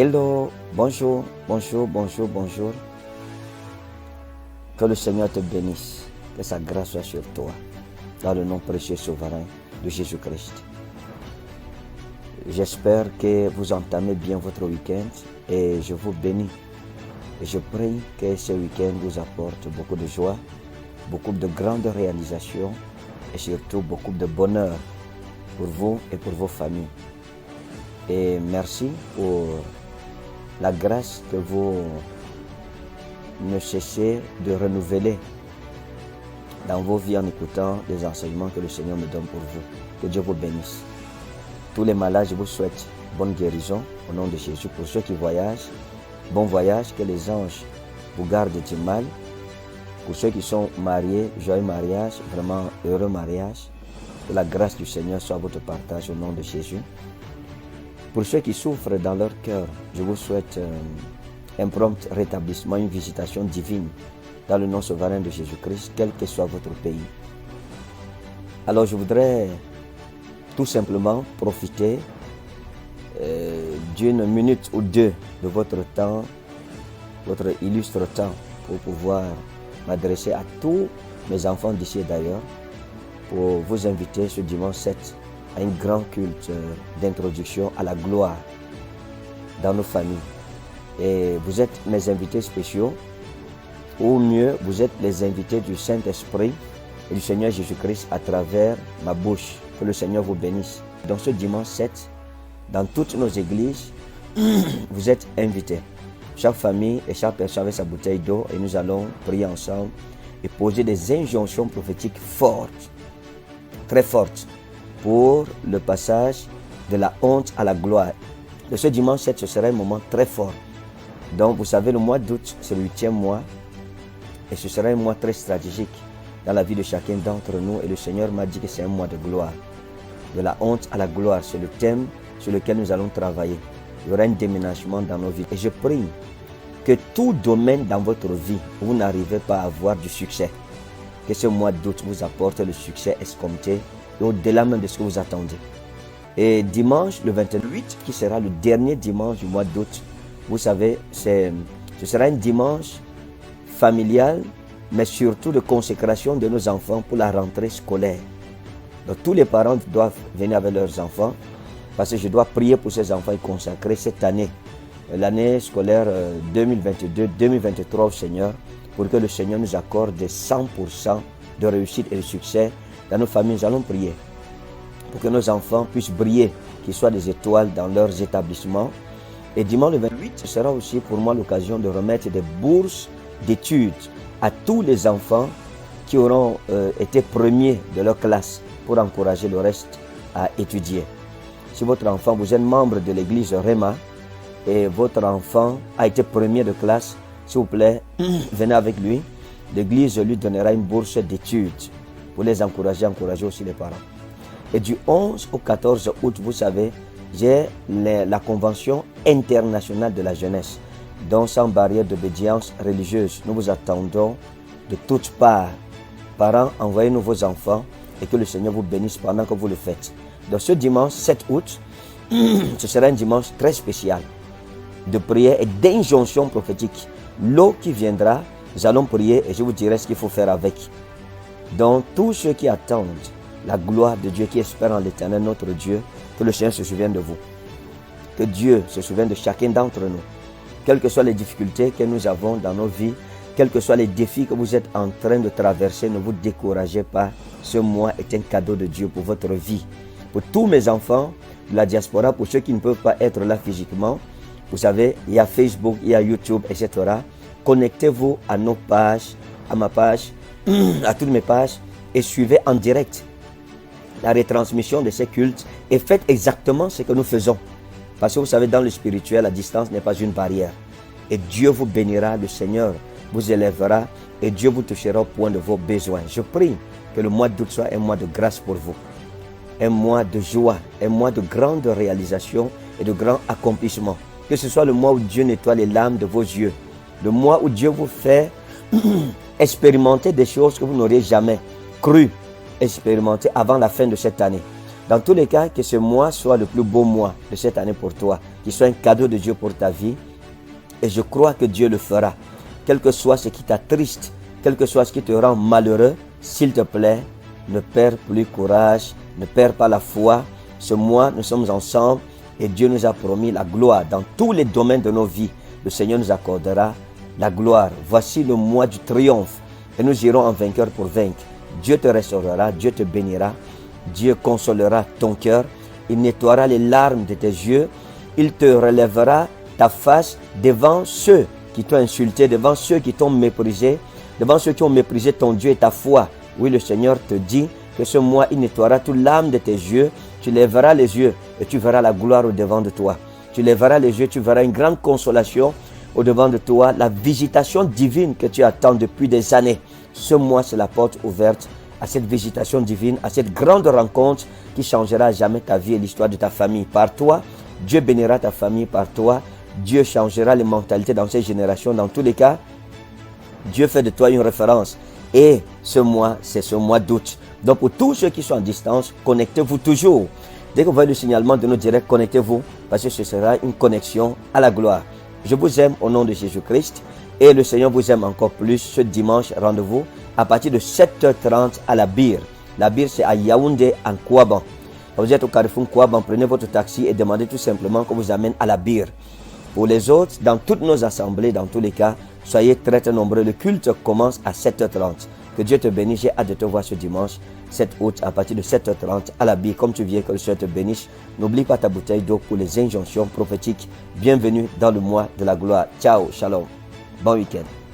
Hello, bonjour, bonjour, bonjour, bonjour. Que le Seigneur te bénisse, que sa grâce soit sur toi, dans le nom précieux souverain de Jésus-Christ. J'espère que vous entamez bien votre week-end et je vous bénis. Et je prie que ce week-end vous apporte beaucoup de joie, beaucoup de grandes réalisations et surtout beaucoup de bonheur pour vous et pour vos familles. Et merci pour la grâce que vous ne cessez de renouveler dans vos vies en écoutant les enseignements que le Seigneur me donne pour vous. Que Dieu vous bénisse. Tous les malades, je vous souhaite bonne guérison au nom de Jésus. Pour ceux qui voyagent, bon voyage, que les anges vous gardent du mal. Pour ceux qui sont mariés, joyeux mariage, vraiment heureux mariage. Que la grâce du Seigneur soit votre partage au nom de Jésus. Pour ceux qui souffrent dans leur cœur, je vous souhaite un prompt rétablissement, une visitation divine dans le nom souverain de Jésus-Christ, quel que soit votre pays. Alors je voudrais tout simplement profiter d'une minute ou deux de votre temps, votre illustre temps, pour pouvoir m'adresser à tous mes enfants d'ici et d'ailleurs, pour vous inviter ce dimanche 7 à un grand culte d'introduction à la gloire dans nos familles. Et vous êtes mes invités spéciaux, ou mieux, vous êtes les invités du Saint-Esprit et du Seigneur Jésus-Christ à travers ma bouche. Que le Seigneur vous bénisse. Dans ce dimanche 7, dans toutes nos églises, vous êtes invités. Chaque famille et chaque personne avec sa bouteille d'eau, et nous allons prier ensemble et poser des injonctions prophétiques fortes, très fortes, pour le passage de la honte à la gloire. De ce dimanche 7, ce sera un moment très fort. Donc, vous savez, le mois d'août, c'est le 8e mois. Et ce sera un mois très stratégique dans la vie de chacun d'entre nous. Et le Seigneur m'a dit que c'est un mois de gloire. De la honte à la gloire, c'est le thème sur lequel nous allons travailler. Il y aura un déménagement dans nos vies. Et je prie que tout domaine dans votre vie où vous n'arrivez pas à avoir du succès, que ce mois d'août vous apporte le succès escompté et au-delà même de ce que vous attendez. Et dimanche, le 28, qui sera le dernier dimanche du mois d'août, vous savez, ce sera un dimanche familial, mais surtout de consécration de nos enfants pour la rentrée scolaire. Donc tous les parents doivent venir avec leurs enfants, parce que je dois prier pour ces enfants et consacrer cette année, l'année scolaire 2022-2023 au Seigneur, pour que le Seigneur nous accorde 100% de réussite et de succès dans nos familles. Nous allons prier pour que nos enfants puissent briller, qu'ils soient des étoiles dans leurs établissements. Et dimanche le 28, ce sera aussi pour moi l'occasion de remettre des bourses d'études à tous les enfants qui auront été premiers de leur classe pour encourager le reste à étudier. Si votre enfant, vous êtes membre de l'église Réma et votre enfant a été premier de classe, s'il vous plaît, venez avec lui. L'église lui donnera une bourse d'études pour les encourager aussi les parents. Et du 11 au 14 août, vous savez, j'ai la Convention internationale de la jeunesse. Donc, sans barrière d'obédience religieuse, nous vous attendons de toutes parts. Parents, envoyez-nous vos enfants et que le Seigneur vous bénisse pendant que vous le faites. Donc, ce dimanche 7 août, ce sera un dimanche très spécial de prière et d'injonction prophétique. L'eau qui viendra, nous allons prier et je vous dirai ce qu'il faut faire avec. Donc, tous ceux qui attendent la gloire de Dieu, qui espèrent en l'Éternel, notre Dieu, que le Seigneur se souvienne de vous. Que Dieu se souvienne de chacun d'entre nous. Quelles que soient les difficultés que nous avons dans nos vies, quels que soient les défis que vous êtes en train de traverser, ne vous découragez pas. Ce mois est un cadeau de Dieu pour votre vie. Pour tous mes enfants de la diaspora, pour ceux qui ne peuvent pas être là physiquement, vous savez, il y a Facebook, il y a YouTube, etc. Connectez-vous à nos pages, à ma page, à toutes mes pages et suivez en direct la retransmission de ces cultes et faites exactement ce que nous faisons. Parce que vous savez, dans le spirituel, la distance n'est pas une barrière. Et Dieu vous bénira, le Seigneur vous élèvera et Dieu vous touchera au point de vos besoins. Je prie que le mois d'août soit un mois de grâce pour vous. Un mois de joie, un mois de grandes réalisations et de grands accomplissements. Que ce soit le mois où Dieu nettoie les larmes de vos yeux. Le mois où Dieu vous fait expérimenter des choses que vous n'auriez jamais cru expérimenter avant la fin de cette année. Dans tous les cas, que ce mois soit le plus beau mois de cette année pour toi, qu'il soit un cadeau de Dieu pour ta vie. Et je crois que Dieu le fera. Quel que soit ce qui t'attriste, quel que soit ce qui te rend malheureux, s'il te plaît, ne perds plus courage, ne perds pas la foi. Ce mois, nous sommes ensemble et Dieu nous a promis la gloire dans tous les domaines de nos vies. Le Seigneur nous accordera la gloire. Voici le mois du triomphe et nous irons en vainqueur pour vaincre. Dieu te restaurera, Dieu te bénira, Dieu consolera ton cœur, il nettoiera les larmes de tes yeux, il te relèvera ta face devant ceux qui t'ont insulté, devant ceux qui t'ont méprisé, devant ceux qui ont méprisé ton Dieu et ta foi. Oui, le Seigneur te dit que ce mois, il nettoiera toute l'âme de tes yeux. Tu lèveras les yeux et tu verras la gloire au-devant de toi. Tu lèveras les yeux, tu verras une grande consolation au-devant de toi, la visitation divine que tu attends depuis des années. Ce mois, c'est la porte ouverte à cette visitation divine, à cette grande rencontre qui changera à jamais ta vie et l'histoire de ta famille. Par toi, Dieu bénira ta famille. Par toi, Dieu changera les mentalités dans ces générations. Dans tous les cas, Dieu fait de toi une référence. Et ce mois, c'est ce mois d'août. Donc pour tous ceux qui sont en distance, connectez-vous toujours. Dès que vous voyez le signalement de nos directs, connectez-vous parce que ce sera une connexion à la gloire. Je vous aime au nom de Jésus-Christ et le Seigneur vous aime encore plus. Ce dimanche, rendez-vous à partir de 7h30 à la Bire. La Bire, c'est à Yaoundé, en Kouaban. Quand vous êtes au Carrefour Kouaban, prenez votre taxi et demandez tout simplement qu'on vous amène à la Bire. Pour les autres, dans toutes nos assemblées, dans tous les cas, soyez très nombreux. Le culte commence à 7h30. Que Dieu te bénisse. J'ai hâte de te voir ce dimanche 7 août à partir de 7h30 à la Bire. Comme tu viens, que le Seigneur te bénisse. N'oublie pas ta bouteille d'eau pour les injonctions prophétiques. Bienvenue dans le mois de la gloire. Ciao, shalom. Bon week-end.